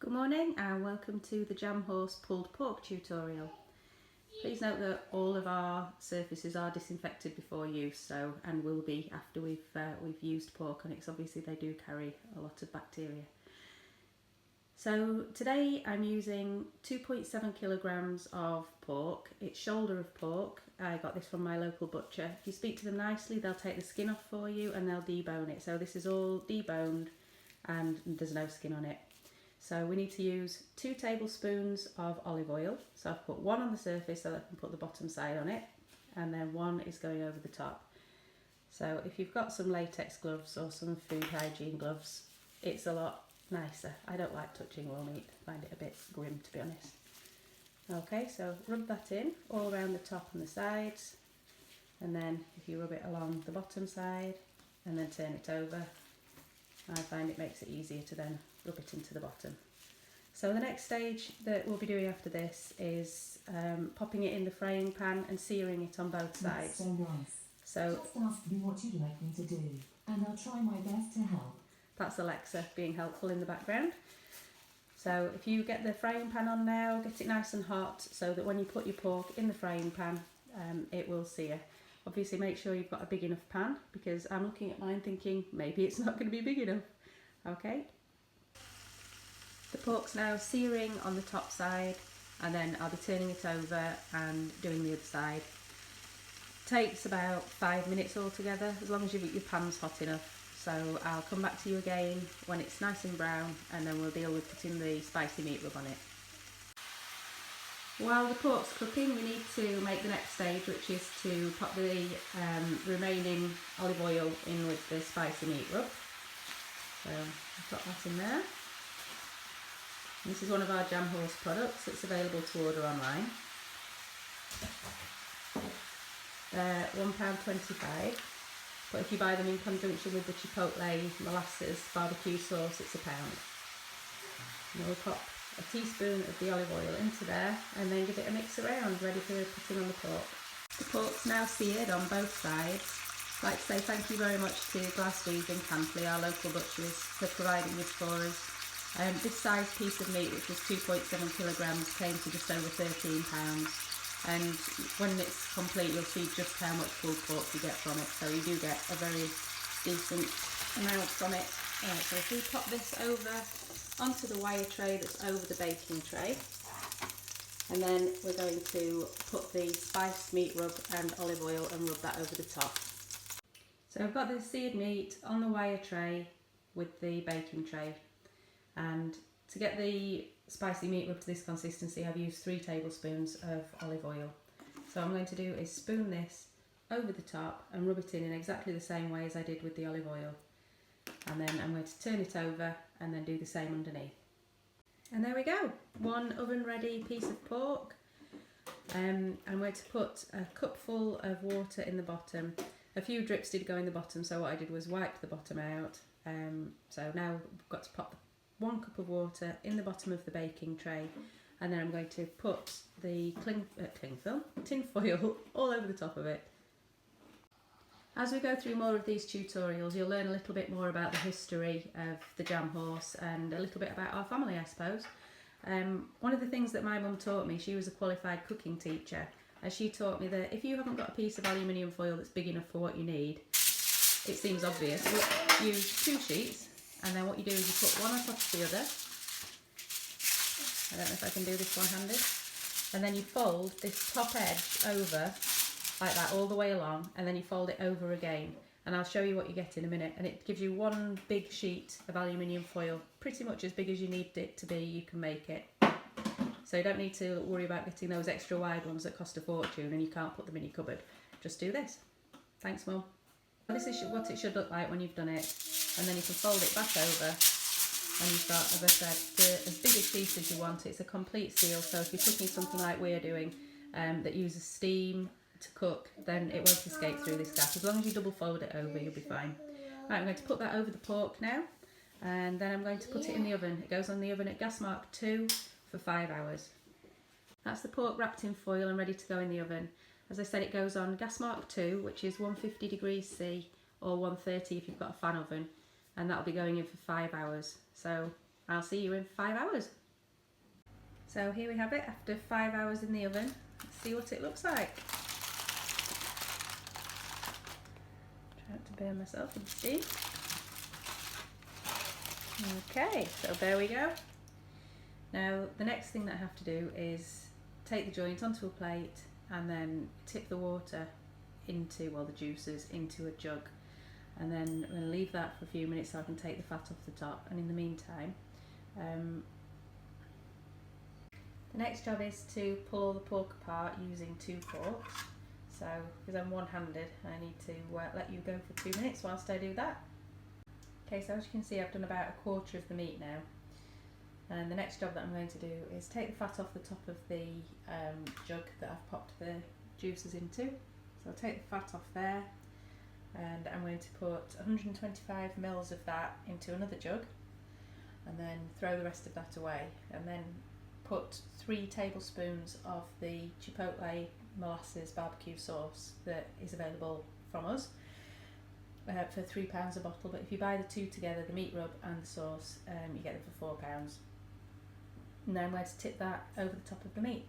Good morning and welcome to the Jam Horse pulled pork tutorial. Please note that all of our surfaces are disinfected before use, and will be after we've used pork on it, because obviously they do carry a lot of bacteria. So today I'm using 2.7 kilograms of pork. It's shoulder of pork. I got this from my local butcher. If you speak to them nicely, they'll take the skin off for you and they'll debone it. So this is all deboned and there's no skin on it. So we need to use 2 tablespoons of olive oil. So I've put 1 on the surface so that I can put the bottom side on it, and then 1 is going over the top. So if you've got some latex gloves or some food hygiene gloves, it's a lot nicer. I don't like touching raw meat, I find it a bit grim to be honest. Okay, so rub that in all around the top and the sides, and then if you rub it along the bottom side and then turn it over, I find it makes it easier to then rub it into the bottom. So the next stage that we'll be doing after this is popping it in the frying pan and searing it on both sides. That's so nice. So just ask me what you'd like me to do, and I'll try my best to help. That's Alexa being helpful in the background. So if you get the frying pan on now, get it nice and hot so that when you put your pork in the frying pan, it will sear. Obviously make sure you've got a big enough pan, because I'm looking at mine thinking maybe it's not going to be big enough. Okay. The pork's now searing on the top side, and then I'll be turning it over and doing the other side. Takes about 5 minutes altogether, as long as your pan's hot enough. So I'll come back to you again when it's nice and brown, and then we'll deal with putting the spicy meat rub on it. While the pork's cooking, we need to make the next stage, which is to pop the remaining olive oil in with the spicy meat rub. So I've got that in there. This is one of our Jam Horse products. It's available to order online. They're £1.25, but if you buy them in conjunction with the chipotle molasses barbecue sauce, it's £1. And we'll pop a teaspoon of the olive oil into there and then give it a mix around, ready for putting on the pork. The pork's now seared on both sides. I'd like to say thank you very much to Glasweed and Cantley, our local butchers, for providing this for us. This size piece of meat, which was 2.7 kilograms, came to just over £13, and when it's complete you'll see just how much pulled pork you get from it, so you do get a very decent amount from it. So if we pop this over onto the wire tray that's over the baking tray, and then we're going to put the spiced meat rub and olive oil and rub that over the top. So I've got the seared meat on the wire tray with the baking tray, and to get the spicy meat rub to this consistency I've used 3 tablespoons of olive oil. So what I'm going to do is spoon this over the top and rub it in exactly the same way as I did with the olive oil, and then I'm going to turn it over and then do the same underneath. And there we go, one oven ready piece of pork. I'm going to put a cupful of water in the bottom. A few drips did go in the bottom, so what I did was wipe the bottom out. So now we've got to pop 1 cup of water in the bottom of the baking tray, and then I'm going to put the tin foil all over the top of it. As we go through more of these tutorials, you'll learn a little bit more about the history of the Jam Horse and a little bit about our family, I suppose. One of the things that my mum taught me, she was a qualified cooking teacher, and she taught me that if you haven't got a piece of aluminium foil that's big enough for what you need, it seems obvious, but use 2 sheets, and then what you do is you put one on top of the other. I don't know if I can do this one-handed. And then you fold this top edge over like that all the way along, and then you fold it over again, and I'll show you what you get in a minute. And it gives you 1 big sheet of aluminium foil, pretty much as big as you need it to be. You can make it, so you don't need to worry about getting those extra wide ones that cost a fortune and you can't put them in your cupboard. Just do this. Thanks, Mum. This is what it should look like when you've done it, and then you can fold it back over and you've got, as I said, as big a sheet as you want. It's a complete seal, so if you're cooking something like we're doing that uses steam to cook, then it won't escape through this gap. As long as you double fold it over, you'll be fine. Right, I'm going to put that over the pork now, and then I'm going to put it in the oven. It goes on the oven at gas mark 2 for 5 hours. That's the pork wrapped in foil and ready to go in the oven. As I said, it goes on gas mark 2, which is 150 degrees C, or 130 if you've got a fan oven, and that'll be going in for 5 hours. So I'll see you in 5 hours. So here we have it after 5 hours in the oven. Let's see what it looks like. Try not to burn myself with the steam. Okay, so there we go. Now the next thing that I have to do is take the joint onto a plate and then tip the water into, well, the juices into a jug, and then I'm going to leave that for a few minutes so I can take the fat off the top. And in the meantime, the next job is to pull all the pork apart using 2 forks. So because I'm one-handed, I need to let you go for 2 minutes whilst I do that. Okay, so as you can see, I've done about a quarter of the meat now. And the next job that I'm going to do is take the fat off the top of the jug that I've popped the juices into. So I'll take the fat off there, and I'm going to put 125 mils of that into another jug, and then throw the rest of that away, and then put 3 tablespoons of the Chipotle molasses barbecue sauce that is available from us for £3 a bottle. But if you buy the 2 together, the meat rub and the sauce, you get them for £4. And then I'm going to tip that over the top of the meat.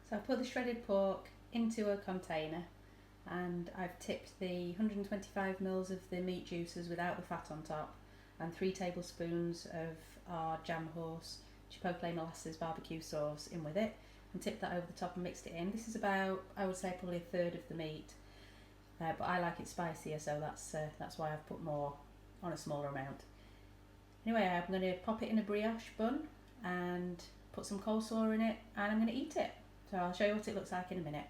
So I've put the shredded pork into a container, and I've tipped the 125 mils of the meat juices without the fat on top, and 3 tablespoons of our Jam Horse Chipotle molasses barbecue sauce in with it, and tipped that over the top and mixed it in. This is about, I would say, probably a third of the meat, but I like it spicier, so that's why I've put more on a smaller amount. Anyway, I'm going to pop it in a brioche bun and put some coleslaw in it, and I'm going to eat it. So I'll show you what it looks like in a minute.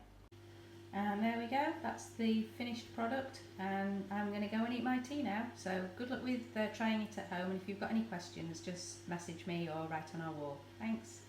And there we go, that's the finished product, and I'm going to go and eat my tea now. So good luck with trying it at home, and if you've got any questions, just message me or write on our wall. Thanks.